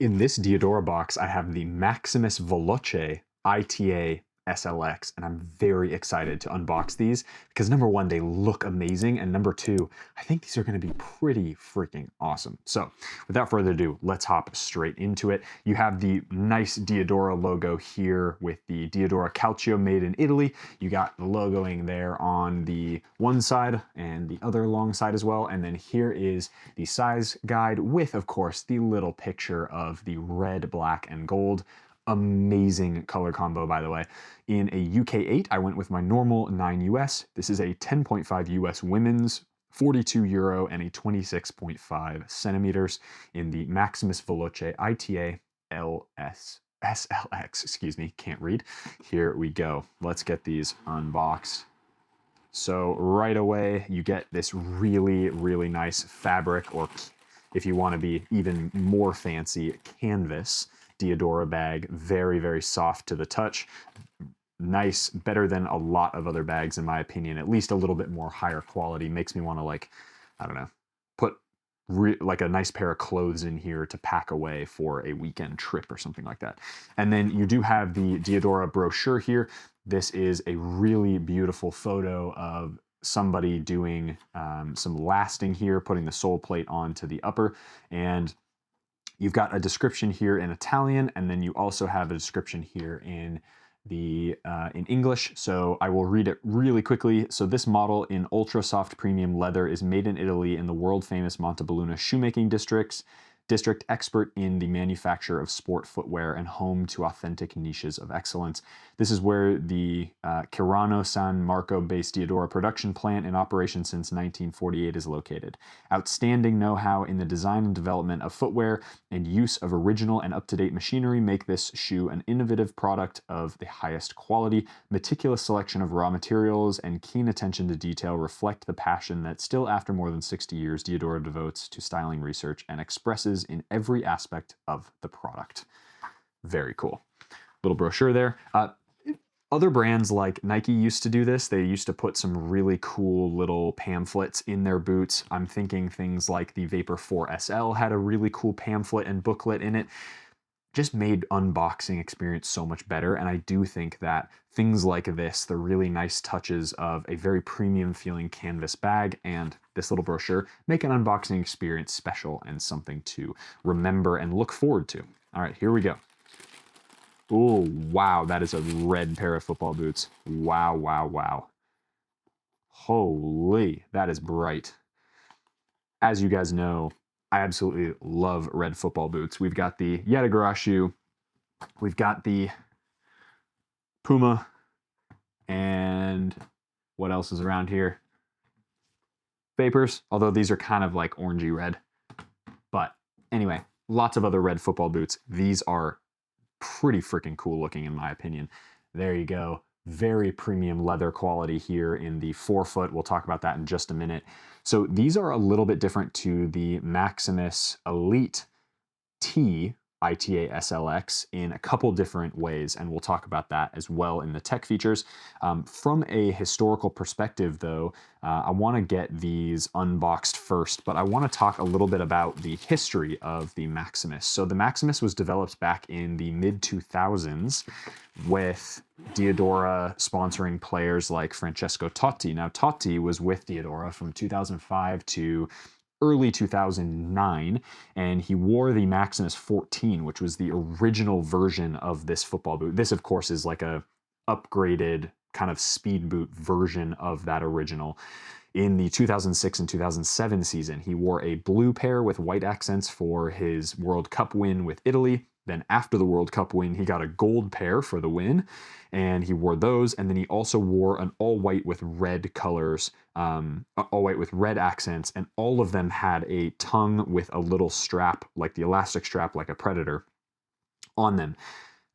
In this Diadora box, I have the Maximus Veloce ITA SLX, and I'm very excited to unbox these because number one, they look amazing, and number two, I think these are going to be pretty freaking awesome. So without further ado, let's hop straight into it. You have the nice Diadora logo here with the Diadora Calcio made in Italy. You got the logoing there on the one side and the other long side as well. And then here is the size guide with, of course, the little picture of the red, black, and gold. Amazing color combo, by the way. In a UK 8, I went with my normal 9 US. This is a 10.5 US women's, 42 euro, and a 26.5 centimeters in the Maximus Veloce ITA SLX. Excuse me, can't read. Here we go. Let's get these unboxed. So right away, you get this really, really nice fabric, or if you want to be even more fancy, canvas Diadora bag. Very, very soft to the touch. Nice, better than a lot of other bags in my opinion, at least a little bit more higher quality. Makes me want to, like, I don't know, put like a nice pair of clothes in here to pack away for a weekend trip or something like that. And then you do have the Diadora brochure here. This is a really beautiful photo of somebody doing some lasting here, putting the sole plate onto the upper, and you've got a description here in Italian, and then you also have a description here in English. So I will read it really quickly. So this model in ultra soft premium leather is made in Italy in the world famous Montebelluna shoemaking district, expert in the manufacture of sport footwear and home to authentic niches of excellence. This is where the Cavanaugh San Marco based Diadora production plant, in operation since 1948, is located. Outstanding know-how in the design and development of footwear and use of original and up-to-date machinery make this shoe an innovative product of the highest quality. Meticulous selection of raw materials and keen attention to detail reflect the passion that still after more than 60 years Diadora devotes to styling research and expresses in every aspect of the product. Very cool. Little brochure there. Other brands like Nike used to do this. They used to put some really cool little pamphlets in their boots. I'm thinking things like the Vapor 4 SL had a really cool pamphlet and booklet in it. Just made unboxing experience so much better. And I do think that things like this, the really nice touches of a very premium feeling canvas bag and this little brochure, make an unboxing experience special and something to remember and look forward to. All right, here we go. Oh, wow, that is a red pair of football boots. Wow, wow, wow. Holy, that is bright. As you guys know, I absolutely love red football boots. We've got the Diadora shoe, we've got the Puma, and what else is around here? Vapors, although these are kind of like orangey red. But anyway, lots of other red football boots. These are pretty freaking cool looking in my opinion. There you go. Very premium leather quality here in the forefoot. We'll talk about that in just a minute. So these are a little bit different to the Maximus Elite T ITA SLX in a couple different ways, and we'll talk about that as well in the tech features. From a historical perspective, though, I want to get these unboxed first, but I want to talk a little bit about the history of the Maximus. So the Maximus was developed back in the mid-2000s with Diadora sponsoring players like Francesco Totti. Now, Totti was with Diadora from 2005 to early 2009, and he wore the Maximus 14, which was the original version of this football boot. This, of course, is like a upgraded kind of speed boot version of that original. In the 2006 and 2007 season, he wore a blue pair with white accents for his World Cup win with Italy. Then after the World Cup win, he got a gold pair for the win, and he wore those. And then he also wore an all-white with red colors, all-white with red accents, and all of them had a tongue with a little strap, like the elastic strap, like a Predator, on them.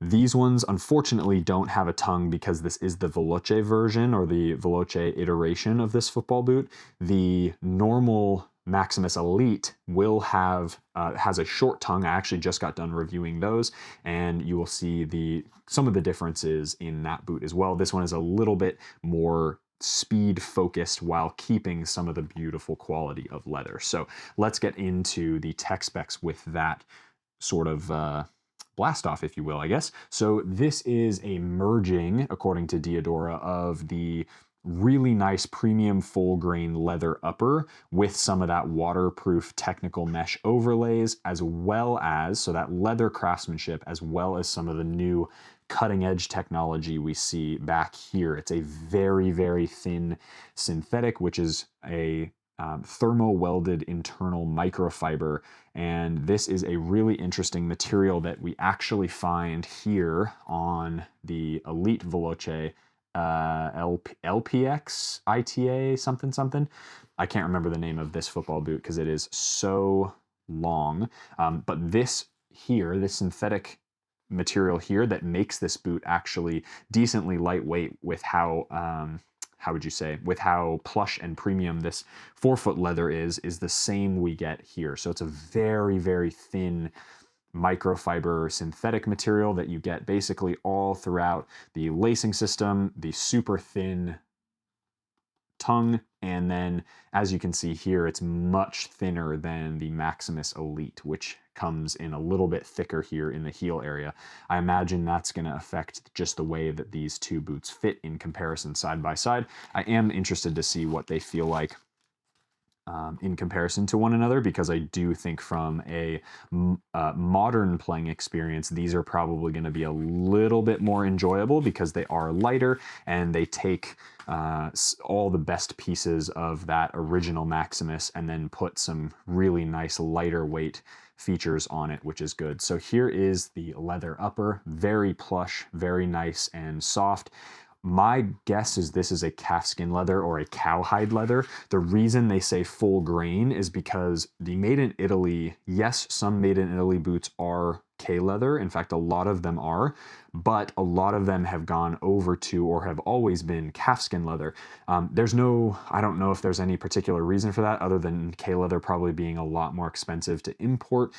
These ones, unfortunately, don't have a tongue because this is the Veloce version, or the Veloce iteration of this football boot. The normal Maximus Elite will have has a short tongue. I actually just got done reviewing those, and you will see some of the differences in that boot as well. This one is a little bit more speed focused while keeping some of the beautiful quality of leather. So let's get into the tech specs with that sort of blast off, if you will, I guess. So this is a merging, according to Diadora, of the really nice premium full grain leather upper with some of that waterproof technical mesh overlays, as well as, so that leather craftsmanship, as well as some of the new cutting edge technology we see back here. It's a very, very thin synthetic, which is a thermo-welded internal microfiber, and this is a really interesting material that we actually find here on the Elite Veloce LPX ITA something something. I can't remember the name of this football boot because it is so long, but this here, this synthetic material here that makes this boot actually decently lightweight with how would you say, with how plush and premium this forefoot leather is the same we get here. So it's a very, very thin microfiber synthetic material that you get basically all throughout the lacing system, the super thin tongue, and then as you can see here, it's much thinner than the Maximus Elite, which comes in a little bit thicker here in the heel area. I imagine that's going to affect just the way that these two boots fit in comparison side by side. I am interested to see what they feel like in comparison to one another, because I do think from a modern playing experience, these are probably going to be a little bit more enjoyable because they are lighter and they take all the best pieces of that original Maximus and then put some really nice lighter weight features on it, which is good. So here is the leather upper, very plush, very nice and soft. My guess is this is a calfskin leather or a cowhide leather. The reason they say full grain is because the made in Italy, yes, some made in Italy boots are K-leather. In fact, a lot of them are, but a lot of them have gone over to or have always been calfskin leather. I don't know if there's any particular reason for that other than K-leather probably being a lot more expensive to import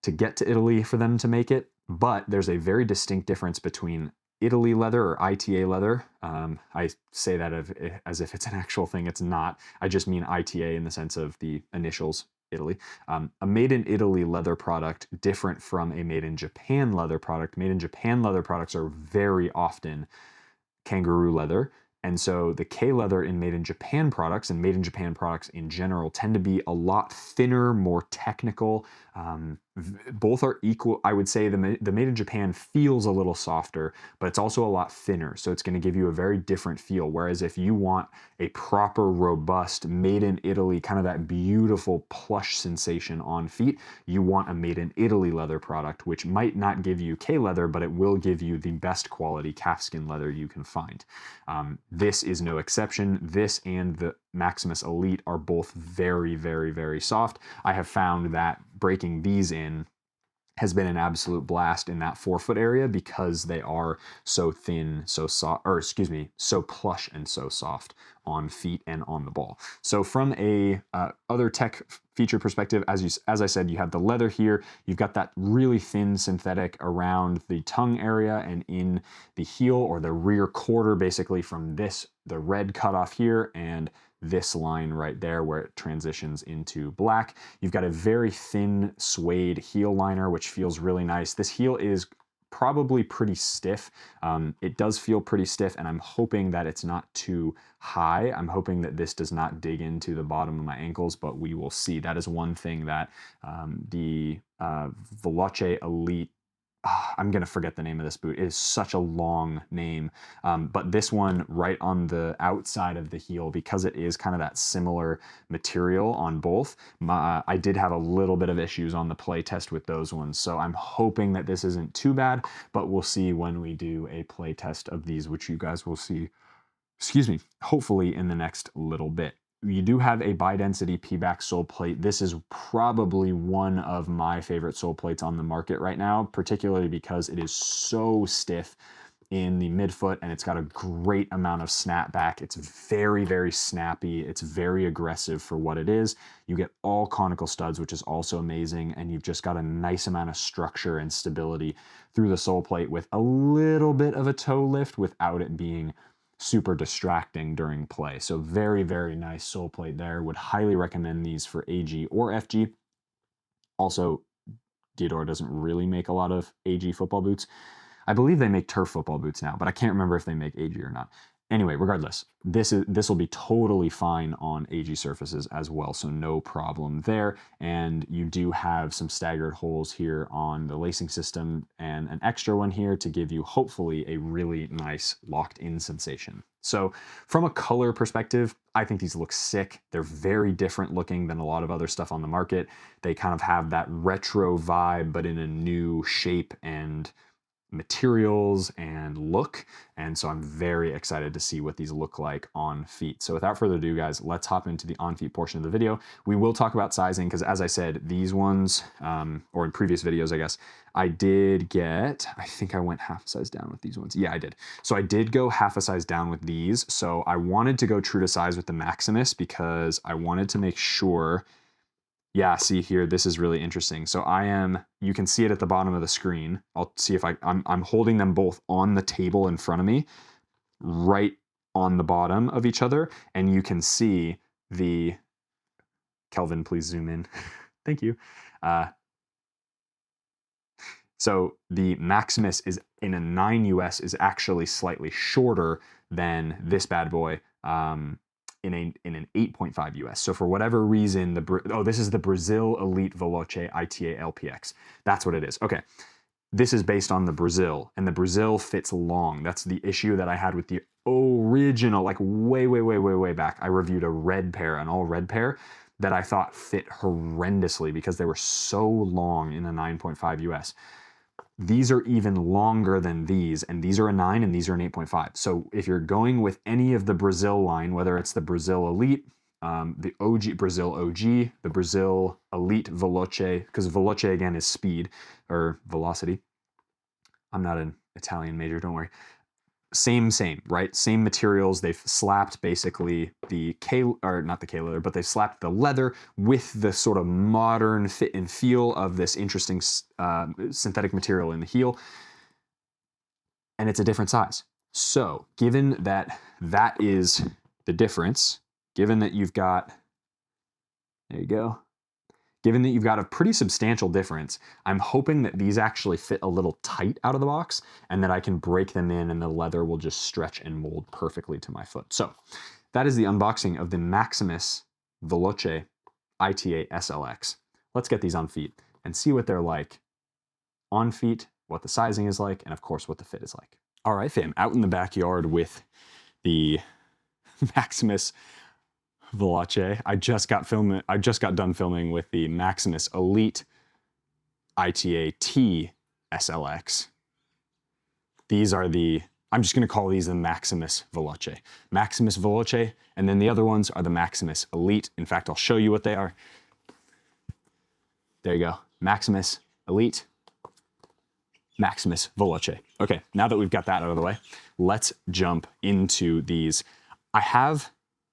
to get to Italy for them to make it. But there's a very distinct difference between Italy leather or ITA leather. I say that as if it's an actual thing. It's not. I just mean ITA in the sense of the initials, Italy. A made in Italy leather product different from a made in Japan leather product. Made in Japan leather products are very often kangaroo leather. And so the K leather in made in Japan products and made in Japan products in general tend to be a lot thinner, more technical. Both are equal. I would say the made in Japan feels a little softer, but it's also a lot thinner. So it's going to give you a very different feel. Whereas if you want a proper, robust, made in Italy, kind of that beautiful plush sensation on feet, you want a made in Italy leather product, which might not give you K leather, but it will give you the best quality calfskin leather you can find. This is no exception. This and the Maximus Elite are both very, very, very soft. I have found that breaking these in has been an absolute blast in that forefoot area because they are so thin, so soft, or excuse me, so plush and so soft on feet and on the ball. So from a other tech feature perspective, as I said, you have the leather here. You've got that really thin synthetic around the tongue area and in the heel or the rear quarter, basically from the red cutoff here and this line right there where it transitions into black. You've got a very thin suede heel liner, which feels really nice. This heel is probably pretty stiff. It does feel pretty stiff, and I'm hoping that it's not too high. I'm hoping that this does not dig into the bottom of my ankles, but we will see. That is one thing that the Veloce Elite, I'm going to forget the name of this boot. It is such a long name. But this one right on the outside of the heel, because it is kind of that similar material on both, I did have a little bit of issues on the play test with those ones. So I'm hoping that this isn't too bad, but we'll see when we do a play test of these, which you guys will see, excuse me, hopefully in the next little bit. You do have a bi-density P-back sole plate. This is probably one of my favorite sole plates on the market right now, particularly because it is so stiff in the midfoot and it's got a great amount of snapback. It's very, very snappy. It's very aggressive for what it is. You get all conical studs, which is also amazing, and you've just got a nice amount of structure and stability through the sole plate with a little bit of a toe lift without it being super distracting during play. So very, very nice sole plate there. Would highly recommend these for AG or FG. Also, Diadora doesn't really make a lot of AG football boots. I believe they make turf football boots now, but I can't remember if they make AG or not. Anyway, regardless, this will be totally fine on AG surfaces as well, so no problem there. And you do have some staggered holes here on the lacing system and an extra one here to give you hopefully a really nice locked-in sensation. So from a color perspective, I think these look sick. They're very different looking than a lot of other stuff on the market. They kind of have that retro vibe, but in a new shape and materials and look, and so I'm very excited to see what these look like on feet. So without further ado, guys, let's hop into the on feet portion of the video. We will talk about sizing because, as I said, these ones, or in previous videos, I guess, I did get, I think I went half a size down with these ones. Yeah, I did. So I did go half a size down with these. So I wanted to go true to size with the Maximus because I wanted to make sure. Yeah, see here, this is really interesting. So you can see it at the bottom of the screen. I'll see if I'm holding them both on the table in front of me, right on the bottom of each other. And you can see Kelvin, please zoom in. Thank you. So the Maximus is in a 9 US is actually slightly shorter than this bad boy. In an 8.5 US. So for whatever reason, this is the Brazil Elite Veloce ITA LPX. That's what it is. Okay. This is based on the Brazil, and the Brazil fits long. That's the issue that I had with the original, like way back. I reviewed a red pair, an all red pair that I thought fit horrendously because they were so long in a 9.5 US. These are even longer than these, and these are a 9 and these are an 8.5. So if you're going with any of the Brazil line, whether it's the Brazil Elite, the OG Brazil OG, the Brazil Elite Veloce, because Veloce again is speed or velocity. I'm not an Italian major, don't worry. Same, right? Same materials. They've slapped basically not the K leather, but they've slapped the leather with the sort of modern fit and feel of this interesting synthetic material in the heel. And it's a different size. So given that that is the difference, given that you've got, there you go. Given that you've got a pretty substantial difference, I'm hoping that these actually fit a little tight out of the box and that I can break them in and the leather will just stretch and mold perfectly to my foot. So that is the unboxing of the Maximus Veloce ITA SLX. Let's get these on feet and see what they're like on feet, what the sizing is like, and of course what the fit is like. All right, fam, out in the backyard with the Maximus Veloce. I just got done filming with the Maximus Elite ITA SLX. These are I'm just going to call these the Maximus Veloce. Maximus Veloce, and then the other ones are the Maximus Elite. In fact, I'll show you what they are. There you go. Maximus Elite, Maximus Veloce. Okay, now that we've got that out of the way, let's jump into these.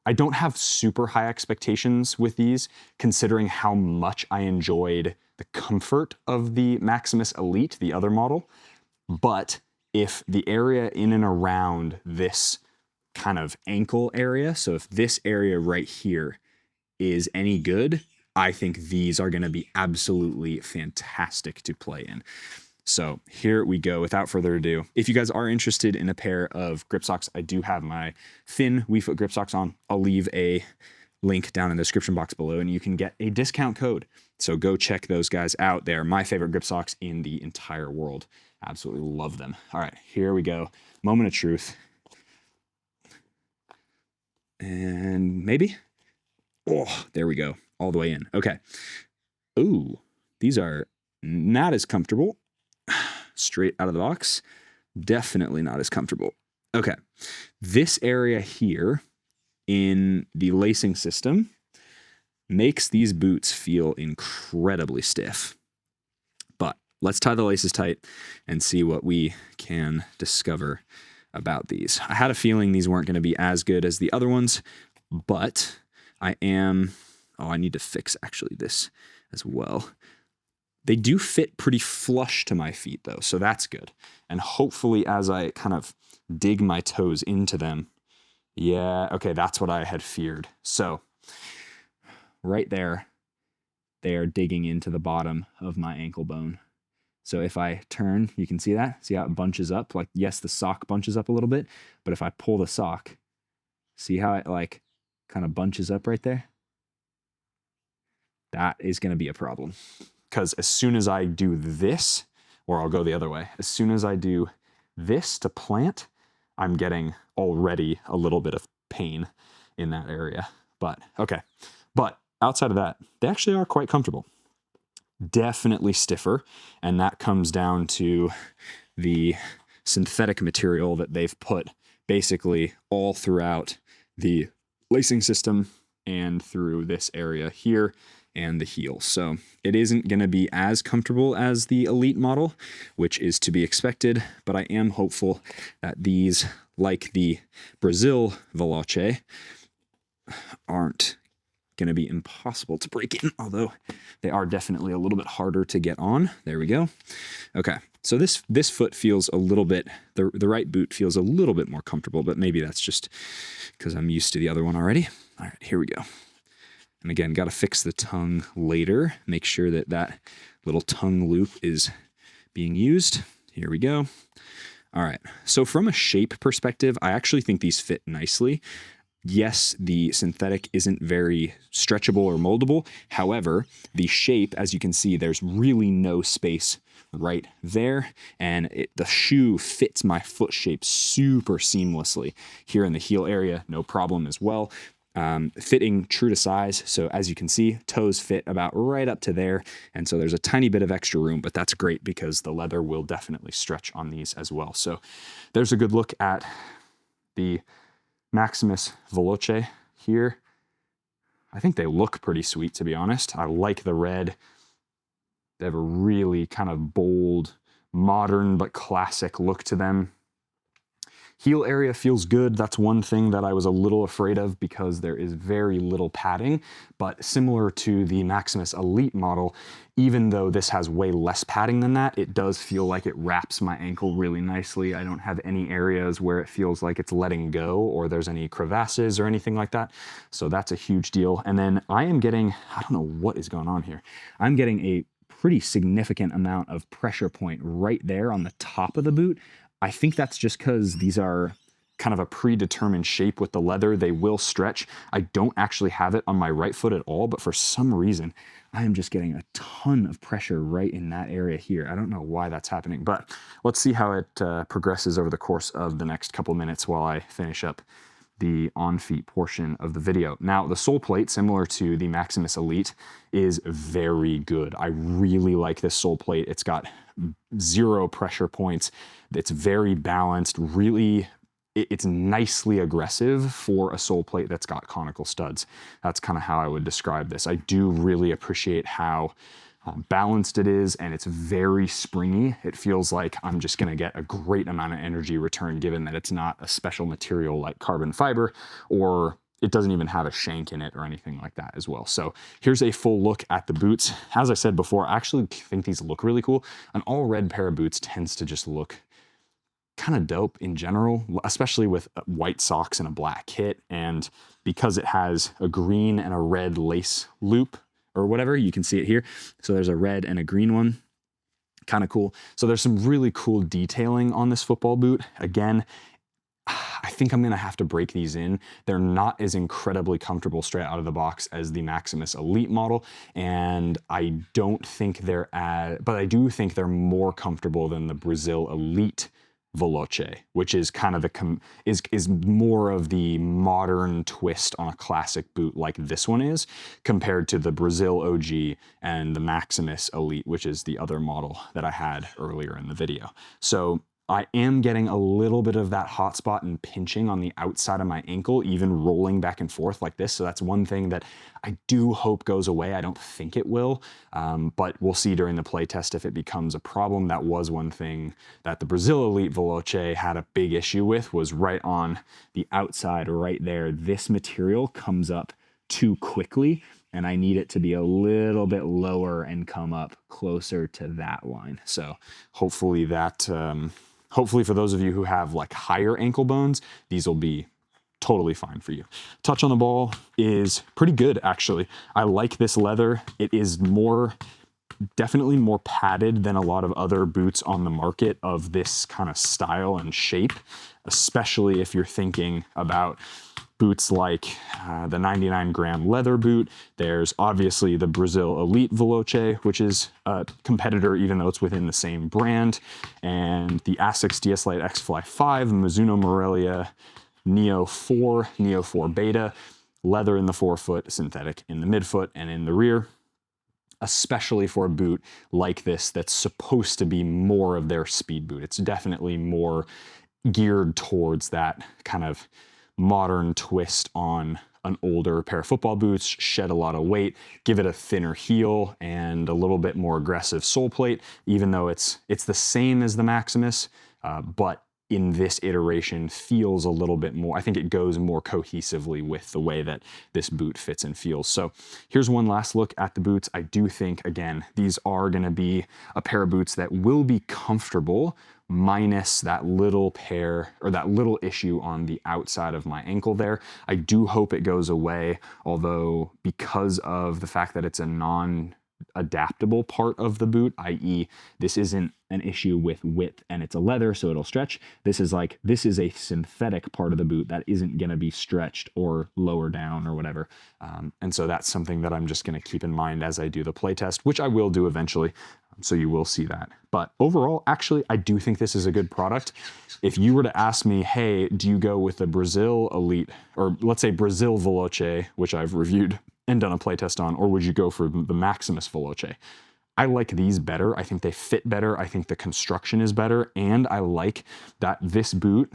I don't have super high expectations with these, considering how much I enjoyed the comfort of the Maximus Elite, the other model. But if the area in and around this kind of ankle area, so if this area right here is any good, I think these are going to be absolutely fantastic to play in. So here we go. Without further ado, if you guys are interested in a pair of grip socks, I do have my thin WeFoot grip socks on. I'll leave a link down in the description box below and you can get a discount code. So go check those guys out. They're my favorite grip socks in the entire world. Absolutely love them. All right, here we go. Moment of truth. And maybe. Oh, there we go. All the way in. Okay. Ooh, these are not as comfortable. Straight out of the box, definitely not as comfortable. Okay, this area here in the lacing system makes these boots feel incredibly stiff. But let's tie the laces tight and see what we can discover about these. I had a feeling these weren't going to be as good as the other ones, but I need to fix actually this as well. They do fit pretty flush to my feet though, so that's good. And hopefully as I kind of dig my toes into them, yeah, okay, that's what I had feared. So right there, there digging into the bottom of my ankle bone. So if I turn, you can see that? See how it bunches up? Like, yes, the sock bunches up a little bit, but if I pull the sock, see how it like kind of bunches up right there? That is going to be a problem. Because as soon as I do this, or I'll go the other way, as soon as I do this to plant, I'm getting already a little bit of pain in that area. But okay. But outside of that, they actually are quite comfortable. Definitely stiffer, and that comes down to the synthetic material that they've put basically all throughout the lacing system and through this area here and the heel. So it isn't going to be as comfortable as the Elite model, which is to be expected, but I am hopeful that these, like the Brazil Veloce, aren't going to be impossible to break in, although they are definitely a little bit harder to get on. There we go. Okay, so this foot feels a little bit, the right boot feels a little bit more comfortable, but maybe that's just because I'm used to the other one already. All right, here we go. And again, got to fix the tongue later. Make sure that that little tongue loop is being used. Here we go. All right, so from a shape perspective, I actually think these fit nicely. Yes, the synthetic isn't very stretchable or moldable. However, the shape, as you can see, there's really no space right there. And the shoe fits my foot shape super seamlessly. Here in the heel area, no problem as well. Fitting true to size. So as you can see, toes fit about right up to there. And so there's a tiny bit of extra room, but that's great because the leather will definitely stretch on these as well. So there's a good look at the Maximus Veloce here. I think they look pretty sweet, to be honest. I like the red. They have a really kind of bold, modern, but classic look to them. Heel area feels good. That's one thing that I was a little afraid of because there is very little padding, but similar to the Maximus Elite model, even though this has way less padding than that, it does feel like it wraps my ankle really nicely. I don't have any areas where it feels like it's letting go or there's any crevasses or anything like that. So that's a huge deal. And then I am getting, I don't know what is going on here. I'm getting a pretty significant amount of pressure point right there on the top of the boot. I think that's just because these are kind of a predetermined shape with the leather. They will stretch. I don't actually have it on my right foot at all, but for some reason, I am just getting a ton of pressure right in that area here. I don't know why that's happening, but let's see how it progresses over the course of the next couple minutes while I finish up the on-feet portion of the video. Now, the sole plate, similar to the Maximus Elite, is very good. I really like this sole plate. It's got 0 pressure points. It's very balanced, really, it's nicely aggressive for a sole plate that's got conical studs. That's kind of how I would describe this. I do really appreciate how balanced it is, and it's very springy. It feels like I'm just going to get a great amount of energy return given that it's not a special material like carbon fiber, or it doesn't even have a shank in it or anything like that as well. So here's a full look at the boots. As I said before, I actually think these look really cool. An all red pair of boots tends to just look kind of dope in general, especially with white socks and a black kit. And because it has a green and a red lace loop or whatever, you can see it here. So there's a red and a green one, kind of cool. So there's some really cool detailing on this football boot. Again, I think I'm gonna have to break these in. They're not as incredibly comfortable straight out of the box as the Maximus Elite model, and I don't think they're but I do think they're more comfortable than the Brazil Elite Veloce, which is kind of is more of the modern twist on a classic boot like this one is, compared to the Brazil OG and the Maximus Elite, which is the other model that I had earlier in the video. So I am getting a little bit of that hot spot and pinching on the outside of my ankle, even rolling back and forth like this. So that's one thing that I do hope goes away. I don't think it will, but we'll see during the play test if it becomes a problem. That was one thing that the Brazil Elite Veloce had a big issue with, was right on the outside right there. This material comes up too quickly, and I need it to be a little bit lower and come up closer to that line. So hopefully that... hopefully for those of you who have like higher ankle bones, these will be totally fine for you. Touch on the ball is pretty good, actually. I like this leather. It is definitely more padded than a lot of other boots on the market of this kind of style and shape, especially if you're thinking about boots like the 99-gram leather boot. There's obviously the Brazil Elite Veloce, which is a competitor even though it's within the same brand, and the Asics DS-Lite X-Fly 5, Mizuno Morelia Neo 4, Neo 4 Beta, leather in the forefoot, synthetic in the midfoot and in the rear, especially for a boot like this that's supposed to be more of their speed boot. It's definitely more geared towards that kind of modern twist on an older pair of football boots, shed a lot of weight, give it a thinner heel and a little bit more aggressive sole plate, even though it's the same as the Maximus, but in this iteration feels a little bit more, I think it goes more cohesively with the way that this boot fits and feels. So here's one last look at the boots. I do think, again, these are gonna be a pair of boots that will be comfortable, minus that little pair or that little issue on the outside of my ankle there. I do hope it goes away, although because of the fact that it's a non-adaptable part of the boot, i.e. this isn't an issue with width and it's a leather so it'll stretch. This is a synthetic part of the boot that isn't going to be stretched or lower down or whatever. And so that's something that I'm just going to keep in mind as I do the play test, which I will do eventually. So you will see that. But overall, actually, I do think this is a good product. If you were to ask me, hey, do you go with the Brazil Elite, or let's say Brazil Veloce, which I've reviewed and done a playtest on, or would you go for the Maximus Veloce? I like these better. I think they fit better. I think the construction is better. And I like that this boot,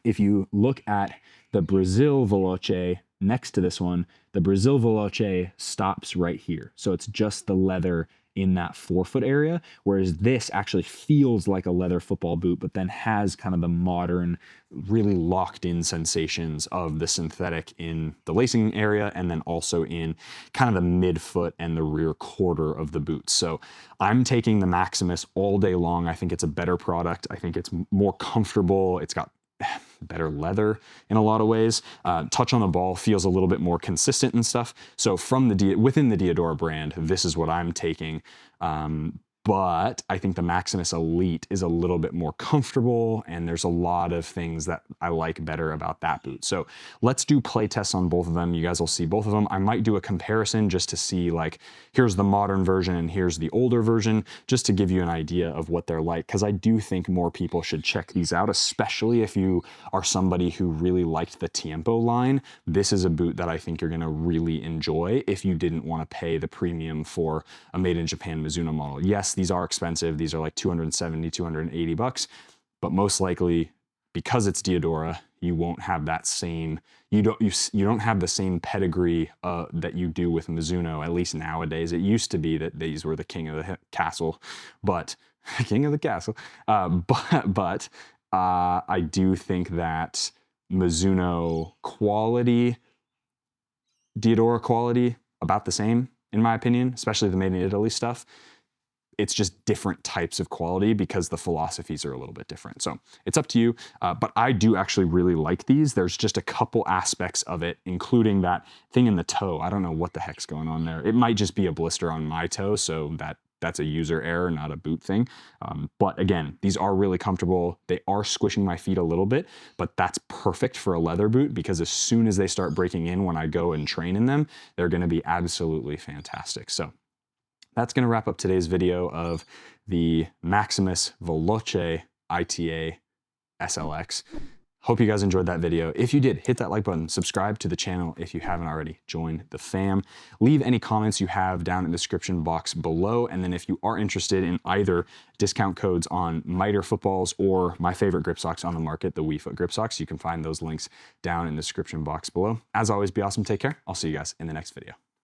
if you look at the Brazil Veloce next to this one, the Brazil Veloce stops right here. So it's just the leather in that forefoot area, whereas this actually feels like a leather football boot, but then has kind of the modern, really locked in sensations of the synthetic in the lacing area, and then also in kind of the midfoot and the rear quarter of the boot. So I'm taking the Maximus all day long. I think it's a better product. I think it's more comfortable. It's got better leather in a lot of ways. Touch on the ball feels a little bit more consistent and stuff. So from within the Diadora brand, this is what I'm taking. But I think the Maximus Elite is a little bit more comfortable, and there's a lot of things that I like better about that boot. So let's do play tests on both of them. You guys will see both of them. I might do a comparison just to see, like, here's the modern version and here's the older version, just to give you an idea of what they're like, because I do think more people should check these out, especially if you are somebody who really liked the Tiempo line. This is a boot that I think you're gonna really enjoy if you didn't want to pay the premium for a made in Japan Mizuno model. Yes, these are expensive. These are like 270, 280 bucks, but most likely because it's Diadora, you won't have that same, you don't have the same pedigree that you do with Mizuno, at least nowadays. It used to be that these were the king of the castle, but king of the castle. But I do think that Mizuno quality, Diadora quality, about the same, in my opinion, especially the made in Italy stuff. It's just different types of quality because the philosophies are a little bit different. So it's up to you, but I do actually really like these. There's just a couple aspects of it, including that thing in the toe. I don't know what the heck's going on there. It might just be a blister on my toe, so that's a user error, not a boot thing. But again, these are really comfortable. They are squishing my feet a little bit, but that's perfect for a leather boot because as soon as they start breaking in when I go and train in them, they're gonna be absolutely fantastic. So that's going to wrap up today's video of the Maximus Veloce ITA SLX. Hope you guys enjoyed that video. If you did, hit that like button, subscribe to the channel if you haven't already, join the fam. Leave any comments you have down in the description box below, and then if you are interested in either discount codes on miter footballs or my favorite grip socks on the market, the WeFoot grip socks, you can find those links down in the description box below. As always, be awesome, take care. I'll see you guys in the next video.